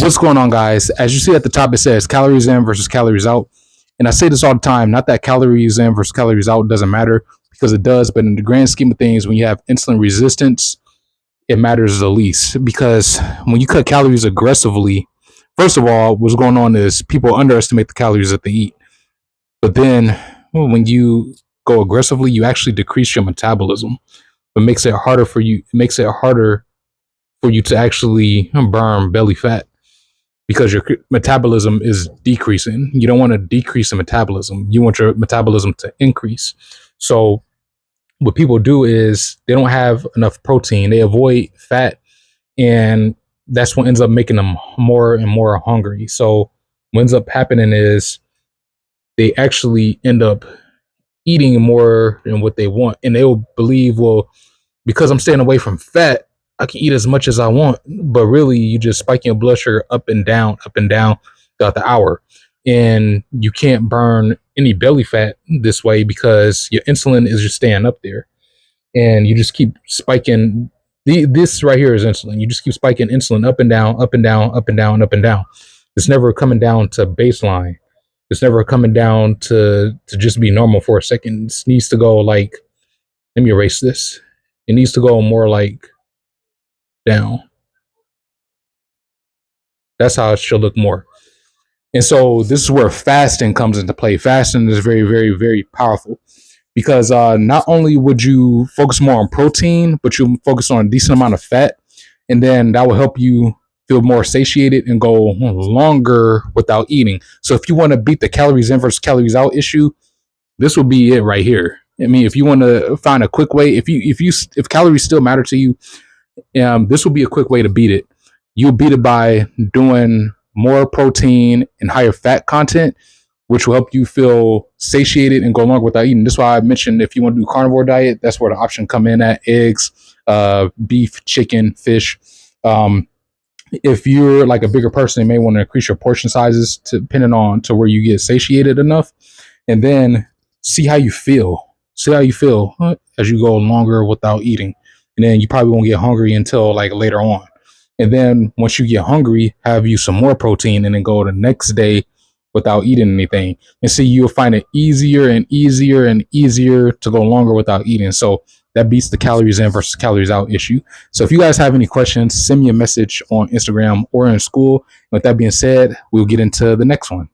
What's going on, guys? As you see at the top, it says calories in versus calories out. And I say this all the time, not that calories in versus calories out doesn't matter, because it does, but in the grand scheme of things, when you have insulin resistance, it matters the least. Because when you cut calories aggressively, first of all, what's going on is people underestimate the calories that they eat. But then when you go aggressively, you actually decrease your metabolism. It makes it harder for you. It makes it harder for you to actually burn belly fat because your metabolism is decreasing. You don't want to decrease the metabolism. You want your metabolism to increase. So what people do is they don't have enough protein. They avoid fat, and that's what ends up making them more and more hungry. So what ends up happening is they actually end up eating more than what they want, and they'll believe, well, because I'm staying away from fat, I can eat as much as I want. But really, you just spiking your blood sugar up and down throughout the hour. And you can't burn any belly fat this way because your insulin is just staying up there. And you just keep spiking. This right here is insulin. You just keep spiking insulin up and down, up and down, up and down, up and down. It's never coming down to baseline. It's never coming down to just be normal for a second. It needs to go like, let me erase this. It needs to go more like down. That's how it should look more. And so this is where fasting comes into play. Fasting is very, very, very powerful because not only would you focus more on protein, but you focus on a decent amount of fat, and then that will help you feel more satiated and go longer without eating. So if you want to beat the calories in versus calories out issue, this will be it right here. I mean, if you want to find a quick way, if calories still matter to you, this will be a quick way to beat it. You'll beat it by doing more protein and higher fat content, which will help you feel satiated and go longer without eating. That's why I mentioned if you want to do carnivore diet, that's where the option come in at: eggs, beef, chicken, fish. If you're like a bigger person, you may want to increase your portion sizes depending on to where you get satiated enough, and then see how you feel. See how you feel as you go longer without eating. And then you probably won't get hungry until like later on. And then once you get hungry, have you some more protein and then go the next day without eating anything. And see, you'll find it easier and easier and easier to go longer without eating. So that beats the calories in versus calories out issue. So if you guys have any questions, send me a message on Instagram or in school. With that being said, we'll get into the next one.